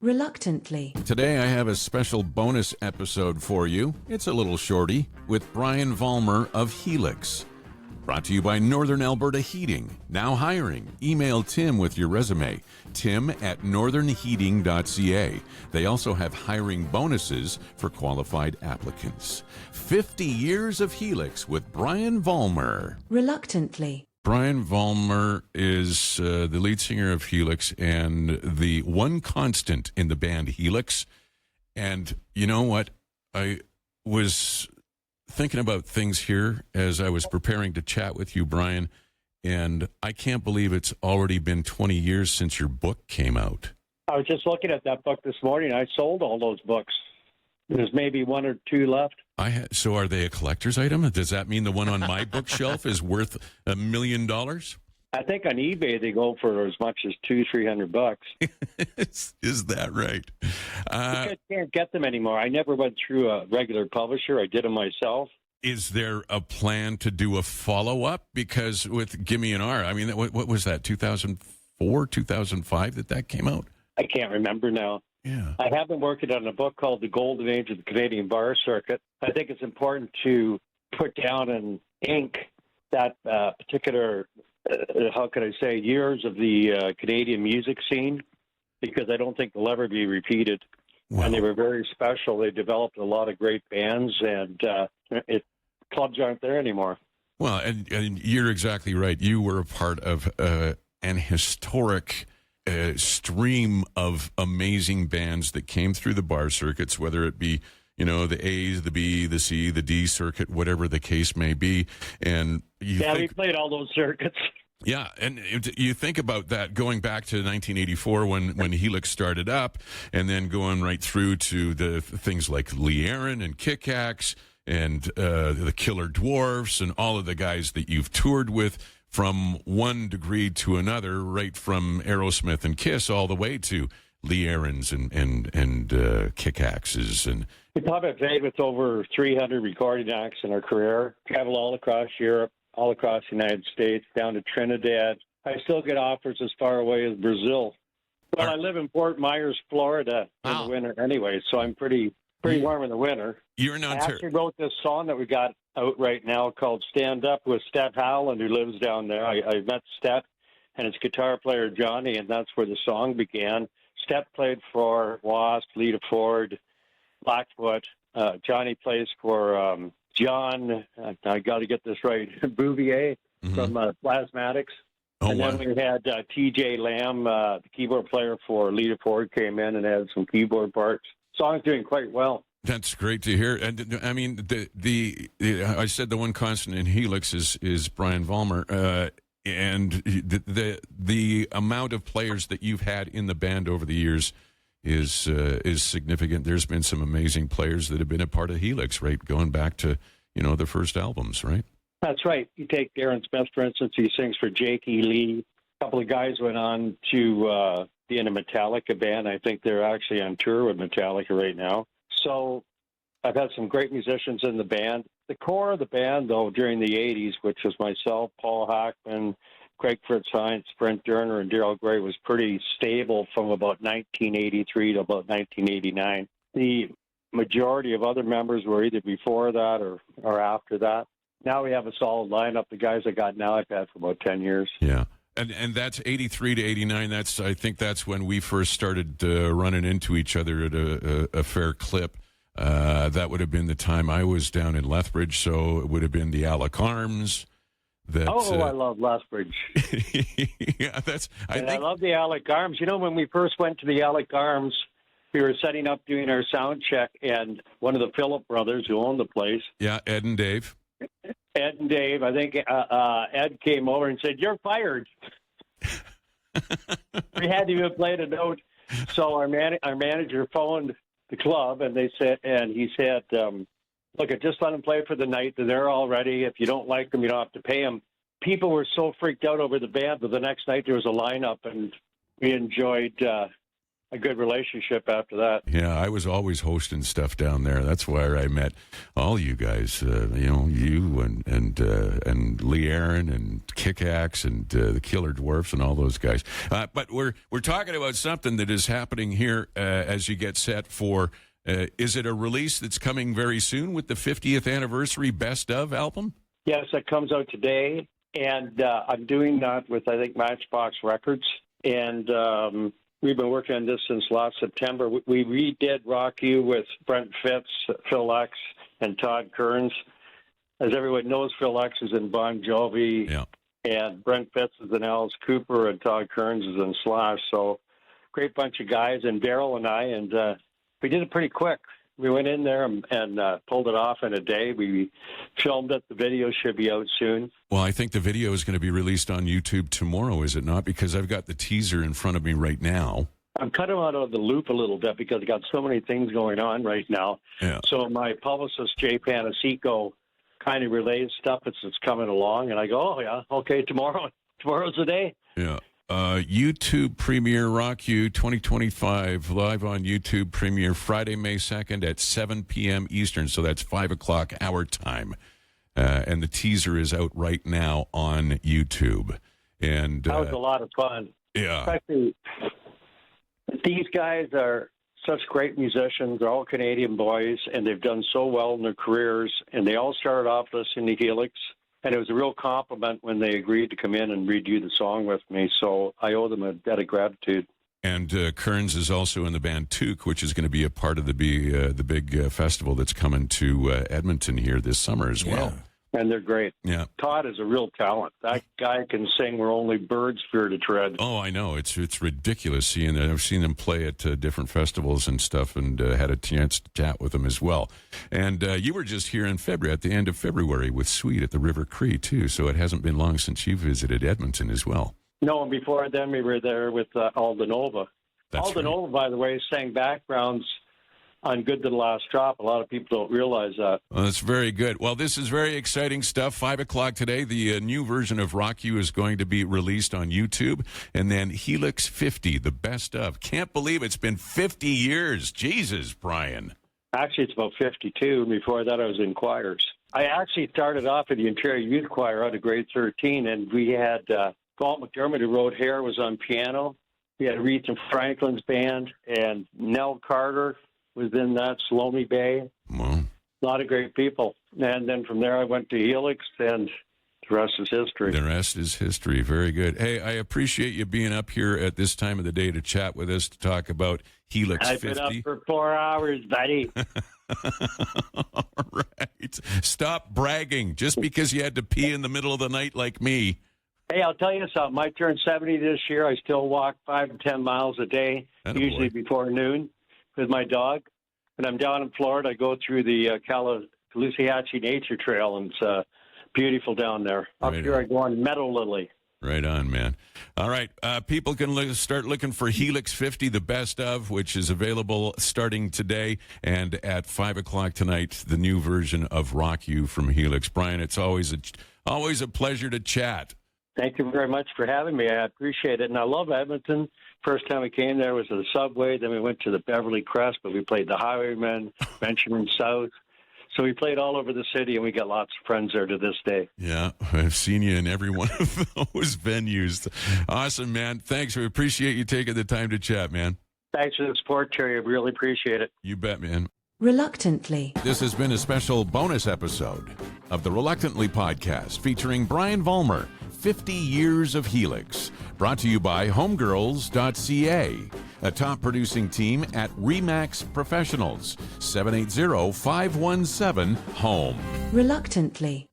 reluctantly. Today I have a special bonus episode for you. It's a little shorty with Brian Vollmer of Helix. Brought to you by Northern Alberta Heating. Now hiring. Email Tim with your resume. tim@northernheating.ca. They also have hiring bonuses for qualified applicants. 50 years of Helix with Brian Vollmer. Reluctantly. Brian Vollmer is the lead singer of Helix and the one constant in the band Helix. And you know what? I was thinking about things here as I was preparing to chat with you, Brian, and I can't believe it's already been 20 years since your book came out. I was just looking at that book this morning. I sold all those books. There's maybe one or two left. So are they a collector's item? Does that mean the one on my bookshelf is worth $1 million? I think on eBay they go for as much as $200-300. Is that right? I can't get them anymore. I never went through a regular publisher. I did them myself. Is there a plan to do a follow-up? Because with Gimme an R, I mean, what was that, 2004, 2005 that came out? I can't remember now. Yeah. I have been working on a book called The Golden Age of the Canadian Bar Circuit. I think it's important to put down in ink that particular, how can I say, years of the Canadian music scene, because I don't think they'll ever be repeated. Wow. And they were very special. They developed a lot of great bands, and clubs aren't there anymore. Well, and you're exactly right. You were a part of an historic stream of amazing bands that came through the bar circuits, whether it be, you know, the A's, the B, the C, the D circuit, whatever the case may be. And we played all those circuits. Yeah, and you think about that going back to 1984 when Helix started up, and then going right through to the things like Lee Aaron and Kick Axe and the Killer Dwarfs and all of the guys that you've toured with from one degree to another, right from Aerosmith and Kiss all the way to Lee Aaron's and Kick Axes. And we probably played with over 300 recording acts in our career, traveled all across Europe, all across the United States, down to Trinidad. I still get offers as far away as Brazil. Well, I live in Fort Myers, Florida in the winter anyway, so I'm pretty warm in the winter. You're in Ontario. I actually wrote this song that we got out right now called Stand Up with Steph Howland, who lives down there. I met Steph and his guitar player, Johnny, and that's where the song began. Steph played for Wasp, Lita Ford, Blackfoot. Johnny plays for John, I got to get this right, Bouvier from Plasmatics. Oh, and then we had TJ Lamb, the keyboard player for Lita Ford, came in and had some keyboard parts. Song's doing quite well. That's great to hear. And I mean, I said the one constant in Helix is Brian Vollmer, and the amount of players that you've had in the band over the years is significant. There's been some amazing players that have been a part of Helix, right, going back to, you know, the first albums, right? That's right. You take Darren Smith, for instance, he sings for Jake E. Lee. A couple of guys went on to be in a Metallica band. I think they're actually on tour with Metallica right now. So I've had some great musicians in the band. The core of the band, though, during the 80s, which was myself, Paul Hockman, Craig Fritz Heinz, Brent Durner, and Daryl Gray, was pretty stable from about 1983 to about 1989. The majority of other members were either before that or after that. Now we have a solid lineup. The guys I got now I've had for about 10 years. Yeah. And that's 83 to 89. I think that's when we first started running into each other at a fair clip. That would have been the time I was down in Lethbridge, so it would have been the Alec Arms. I love Lethbridge. Yeah, I love the Alec Arms. You know, when we first went to the Alec Arms, we were setting up doing our sound check, and one of the Phillip brothers who owned the place. Yeah, Ed and Dave. I think Ed came over and said, "You're fired." We hadn't even played a note, so our manager phoned the club, and he said, "Look, just let them play for the night. They're all ready. If you don't like them, you don't have to pay them." People were so freaked out over the band, but the next night there was a lineup, and we enjoyed a good relationship after that. Yeah, I was always hosting stuff down there. That's where I met all you guys. You and Lee Aaron and Kick-Axe and the Killer Dwarfs and all those guys. But we're talking about something that is happening here as you get set for. Is it a release that's coming very soon with the 50th anniversary Best Of album? Yes, it comes out today, and I'm doing that with, I think, Matchbox Records. And we've been working on this since last September. We redid Rock You with Brent Fitz, Phil X, and Todd Kerns. As everyone knows, Phil X is in Bon Jovi, and Brent Fitz is in Alice Cooper, and Todd Kerns is in Slash. So great bunch of guys, and Daryl and I, and we did it pretty quick. We went in there and pulled it off in a day. We filmed it. The video should be out soon. Well, I think the video is going to be released on YouTube tomorrow, is it not? Because I've got the teaser in front of me right now. I'm kind of out of the loop a little bit because I've got so many things going on right now. Yeah. So my publicist, Jay Panasico, kind of relays stuff that's coming along. And I go, oh, yeah, okay, tomorrow's the day. Yeah. YouTube premiere Rock You 2025 live on YouTube premiere Friday, May 2nd at 7 p.m. Eastern. So that's 5 o'clock our time. And the teaser is out right now on YouTube. And that was a lot of fun. Yeah. Especially, these guys are such great musicians. They're all Canadian boys, and they've done so well in their careers. And they all started off listening to Helix. And it was a real compliment when they agreed to come in and redo the song with me. So I owe them a debt of gratitude. And Kerns is also in the band Toque, which is going to be a part of the big festival that's coming to Edmonton here this summer as well. And they're great. Yeah. Todd is a real talent. That guy can sing where only birds fear to tread. Oh, I know. It's ridiculous seeing that. I've seen them play at different festivals and stuff, and had a chance to chat with them as well. And you were just here in February, at the end of February, with Sweet at the River Cree, too. So it hasn't been long since you visited Edmonton as well. No, and before then we were there with Aldenova. That's Aldenova, by the way, sang backgrounds on Good to the Last Drop. A lot of people don't realize that. Well, that's very good. Well, this is very exciting stuff. 5 o'clock today, the new version of Rock You is going to be released on YouTube. And then Helix 50, the best of. Can't believe it's been 50 years. Jesus, Brian. Actually, it's about 52. Before that, I was in choirs. I actually started off in the Ontario Youth Choir out of grade 13, and we had Paul McDermott, who wrote Hair, was on piano. We had Aretha Franklin's band, and Nell Carter was in that, Salome Bay. Well, a lot of great people. And then from there, I went to Helix, and the rest is history. The rest is history. Very good. Hey, I appreciate you being up here at this time of the day to chat with us, to talk about Helix 50. I've been up for 4 hours, buddy. All right. Stop bragging just because you had to pee in the middle of the night like me. Hey, I'll tell you something. I turned 70 this year. I still walk 5 to 10 miles a day, usually before noon, with my dog. When I'm down in Florida, I go through the Caloosahatchee Nature Trail, and it's beautiful down there. Up here, I go on Meadow Lily. Right on, man. All right. People can start looking for Helix 50, the best of, which is available starting today. And at 5 o'clock tonight, the new version of Rock You from Helix. Brian, it's always a pleasure to chat. Thank you very much for having me. I appreciate it. And I love Edmonton. First time we came there was to the subway. Then we went to the Beverly Crest, but we played the Highwaymen, Benjamin South. So we played all over the city, and we got lots of friends there to this day. Yeah, I've seen you in every one of those venues. Awesome, man. Thanks. We appreciate you taking the time to chat, man. Thanks for the support, Terry. I really appreciate it. You bet, man. Reluctantly. This has been a special bonus episode of the Reluctantly podcast featuring Brian Vollmer, 50 Years of Helix, brought to you by homegirls.ca, a top producing team at Remax Professionals, 780-517-HOME. Reluctantly.